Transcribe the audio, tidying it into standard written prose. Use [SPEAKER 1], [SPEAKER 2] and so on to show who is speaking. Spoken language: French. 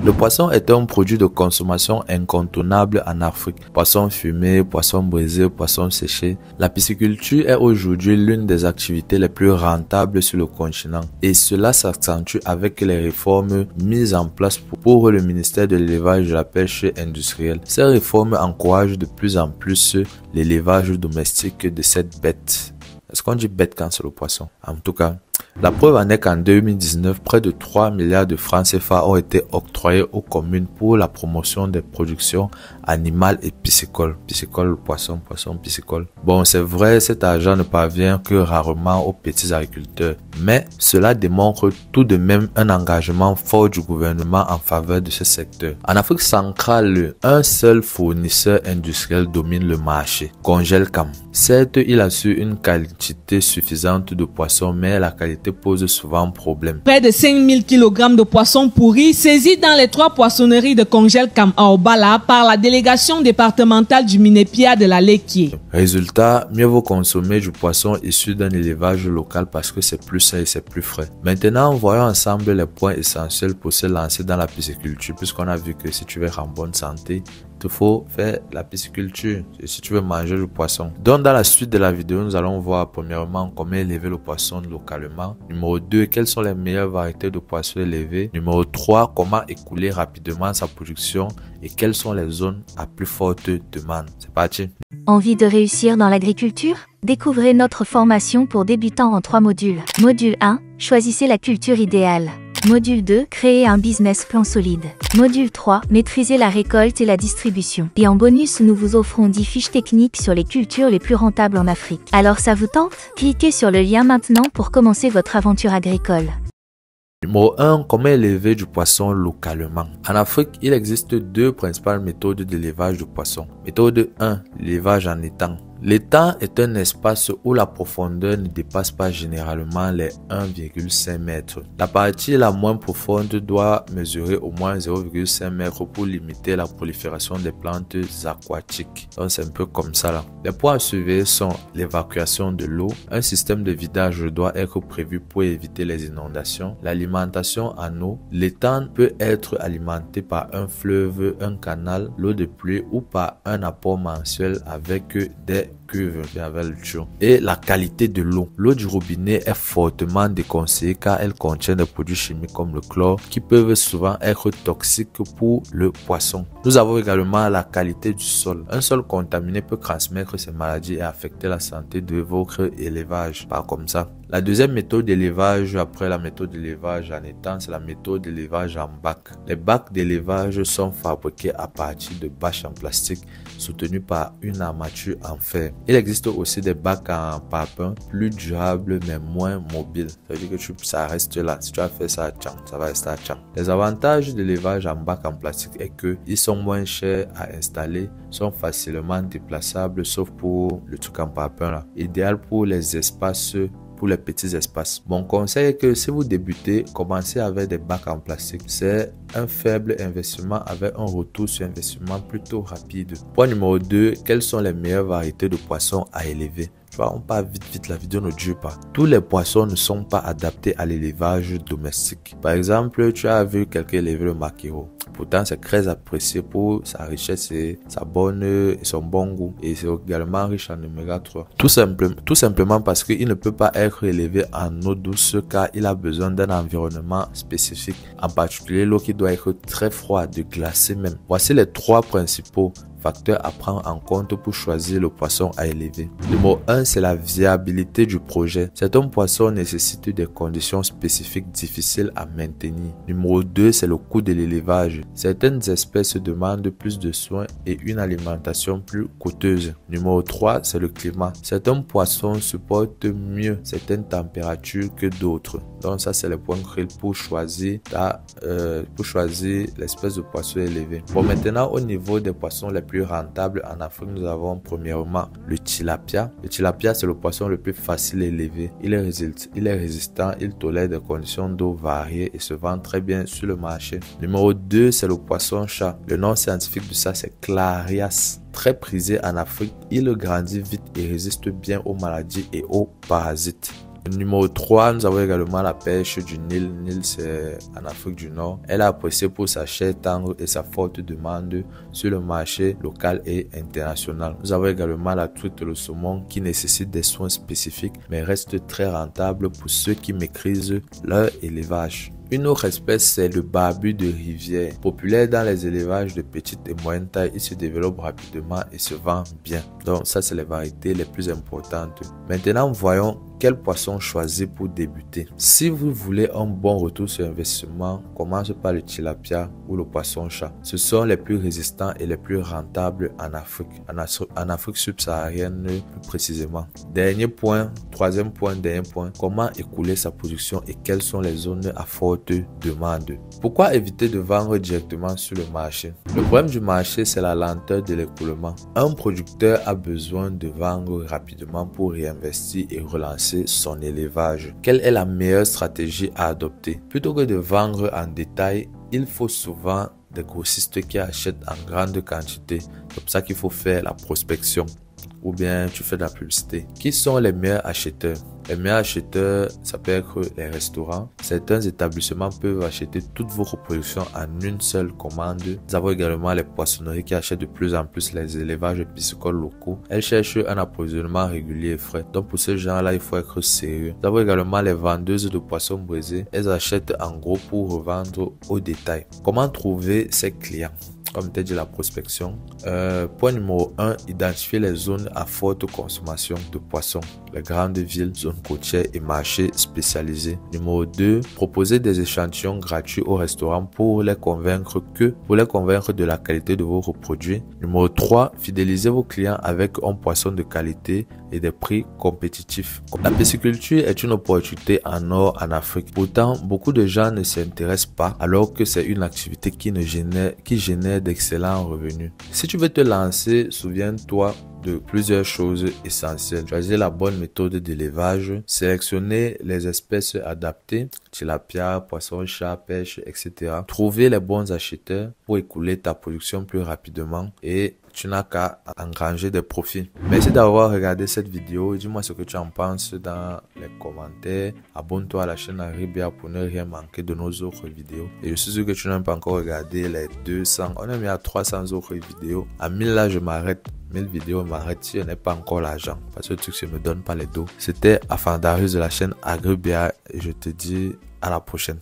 [SPEAKER 1] Le poisson est un produit de consommation incontournable en Afrique. Poisson fumé, poisson brisé, poisson séché. La pisciculture est aujourd'hui l'une des activités les plus rentables sur le continent. Et cela s'accentue avec les réformes mises en place pour le ministère de l'élevage et de la pêche industrielle. Ces réformes encouragent de plus en plus l'élevage domestique de cette bête. Est-ce qu'on dit bête quand c'est le poisson? En tout cas, la preuve en est qu'en 2019, près de 3 milliards de francs CFA ont été octroyés aux communes pour la promotion des productions animales et piscicoles. Piscicole, poisson, poisson, piscicole. Bon, c'est vrai, cet argent ne parvient que rarement aux petits agriculteurs. Mais cela démontre tout de même un engagement fort du gouvernement en faveur de ce secteur. En Afrique centrale, un seul fournisseur industriel domine le marché, Congelcam. Certes, il assure une quantité suffisante de poissons, mais la qualité pose souvent problème.
[SPEAKER 2] Près de 5000 kg de poissons pourris saisis dans les 3 poissonneries de Congelcam à Obala par la délégation départementale du Minépia de la Lequier.
[SPEAKER 1] Résultat, mieux vaut consommer du poisson issu d'un élevage local parce que c'est plus sain et c'est plus frais. Maintenant, voyons ensemble les points essentiels pour se lancer dans la pisciculture, puisqu'on a vu que si tu veux être en bonne santé, il faut faire la pisciculture si tu veux manger du poisson. Donc dans la suite de la vidéo, nous allons voir premièrement comment élever le poisson localement. Numéro 2, quelles sont les meilleures variétés de poissons élevés. Numéro 3, comment écouler rapidement sa production et quelles sont les zones à plus forte demande. C'est parti.
[SPEAKER 3] Envie de réussir dans l'agriculture? Découvrez notre formation pour débutants en 3 modules. Module 1, choisissez la culture idéale. Module 2, créer un business plan solide. Module 3, maîtriser la récolte et la distribution. Et en bonus, nous vous offrons 10 fiches techniques sur les cultures les plus rentables en Afrique. Alors ça vous tente? Cliquez sur le lien maintenant pour commencer votre aventure agricole.
[SPEAKER 1] Numéro 1, comment élever du poisson localement. En Afrique, il existe 2 principales méthodes d'élevage de poissons. Méthode 1, l'élevage en étang. L'étang est un espace où la profondeur ne dépasse pas généralement les 1,5 m. La partie la moins profonde doit mesurer au moins 0,5 m pour limiter la prolifération des plantes aquatiques. Donc c'est un peu comme ça là. Les points à surveiller sont l'évacuation de l'eau. Un système de vidage doit être prévu pour éviter les inondations. L'alimentation en eau. L'étang peut être alimenté par un fleuve, un canal, l'eau de pluie ou par un apport mensuel avec des cuve avec le tuyau. Et la qualité de l'eau. L'eau du robinet est fortement déconseillée car elle contient des produits chimiques comme le chlore qui peuvent souvent être toxiques pour le poisson. Nous avons également la qualité du sol. Un sol contaminé peut transmettre ces maladies et affecter la santé de votre élevage. Pas comme ça. La deuxième méthode d'élevage après la méthode d'élevage en étang, c'est la méthode d'élevage en bac. Les bacs d'élevage sont fabriqués à partir de bâches en plastique soutenues par une armature en fer. Il existe aussi des bacs en papin plus durables mais moins mobiles. Ça veut dire que ça reste là. Si tu as fait ça à Tchang, ça va rester à Tchang. Les avantages de l'élevage en bac en plastique est que ils sont moins chers à installer, sont facilement déplaçables sauf pour le truc en papin là. Idéal pour les espaces, pour les petits espaces. Mon conseil est que si vous débutez, commencez avec des bacs en plastique. C'est un faible investissement avec un retour sur investissement plutôt rapide. Point numéro 2, quelles sont les meilleures variétés de poissons à élever? Tu vois, on part vite, la vidéo ne dure pas. Tous les poissons ne sont pas adaptés à l'élevage domestique. Par exemple, tu as vu quelqu'un élever le maquereau. Pourtant, c'est très apprécié pour sa richesse et son bon goût. Et c'est également riche en oméga 3. Tout simplement parce qu'il ne peut pas être élevé en eau douce car il a besoin d'un environnement spécifique. En particulier, l'eau qui doit être très froide, glacée même. Voici les 3 principaux facteurs à prendre en compte pour choisir le poisson à élever. Numéro 1, c'est la viabilité du projet. Certains poissons nécessitent des conditions spécifiques difficiles à maintenir. Numéro 2, c'est le coût de l'élevage. Certaines espèces demandent plus de soins et une alimentation plus coûteuse. Numéro 3, c'est le climat. Certains poissons supportent mieux certaines températures que d'autres. Donc ça, c'est le point clé pour choisir l'espèce de poisson élevé. Bon, maintenant, au niveau des poissons les plus rentables en Afrique, nous avons premièrement le tilapia. Le tilapia, c'est le poisson le plus facile à élever. Il est résistant, il tolère des conditions d'eau variées et se vend très bien sur le marché. Numéro 2, c'est le poisson chat. Le nom scientifique de ça, c'est Clarias. Très prisé en Afrique, il grandit vite et résiste bien aux maladies et aux parasites. Numéro 3, nous avons également la pêche du Nil. Nil, c'est en Afrique du Nord. Elle est appréciée pour sa chair tendre et sa forte demande sur le marché local et international. Nous avons également la truite et le saumon qui nécessitent des soins spécifiques mais restent très rentables pour ceux qui maîtrisent leur élevage. Une autre espèce, c'est le barbu de rivière. Populaire dans les élevages de petite et moyenne taille, il se développe rapidement et se vend bien. Donc ça, c'est les variétés les plus importantes. Maintenant, voyons quel poisson choisir pour débuter. Si vous voulez un bon retour sur investissement, commencez par le tilapia ou le poisson-chat. Ce sont les plus résistants et les plus rentables en Afrique. En Afrique subsaharienne plus précisément. Troisième point, comment écouler sa production et quelles sont les zones à forte demande. Pourquoi éviter de vendre directement sur le marché? Le problème du marché, c'est la lenteur de l'écoulement. Un producteur a besoin de vendre rapidement pour réinvestir et relancer son élevage. Quelle est la meilleure stratégie à adopter? Plutôt que de vendre en détail, il faut souvent des grossistes qui achètent en grande quantité. C'est pour ça qu'il faut faire la prospection. Ou bien tu fais de la publicité. Qui sont les meilleurs acheteurs? Les meilleurs acheteurs, ça peut être les restaurants. Certains établissements peuvent acheter toutes vos reproductions en une seule commande. Nous avons également les poissonneries qui achètent de plus en plus les élevages piscicoles locaux. Elles cherchent un approvisionnement régulier et frais. Donc pour ce genre-là, il faut être sérieux. Nous avons également les vendeuses de poissons brisés. Elles achètent en gros pour revendre au détail. Comment trouver ces clients? Comme tu as dit, la prospection. Point numéro 1, identifier les zones à forte consommation de poissons. Les grandes villes, zones côtières et marchés spécialisés. Numéro 2, proposer des échantillons gratuits aux restaurants pour les convaincre de la qualité de vos produits. Numéro 3, fidéliser vos clients avec un poisson de qualité et des prix compétitifs. La pisciculture est une opportunité en or en Afrique. Pourtant, beaucoup de gens ne s'intéressent pas alors que c'est une activité qui génère d'excellents revenus. Si tu veux te lancer, souviens-toi de plusieurs choses essentielles. Choisir la bonne méthode d'élevage, sélectionner les espèces adaptées, tilapia, poisson, chat, pêche, etc. Trouver les bons acheteurs pour écouler ta production plus rapidement et tu n'as qu'à engranger des profits. Merci d'avoir regardé cette vidéo. Dis-moi ce que tu en penses dans les commentaires. Abonne-toi à la chaîne Agribia pour ne rien manquer de nos autres vidéos. Et je suis sûr que tu n'as pas encore regardé les 200. On est mis à 300 autres vidéos. À 1000 là, je m'arrête. 1000 vidéos m'arrête si je n'ai pas encore l'argent. Parce que le truc, je me donne pas les dos. C'était Afandarius de la chaîne Agribia et je te dis à la prochaine.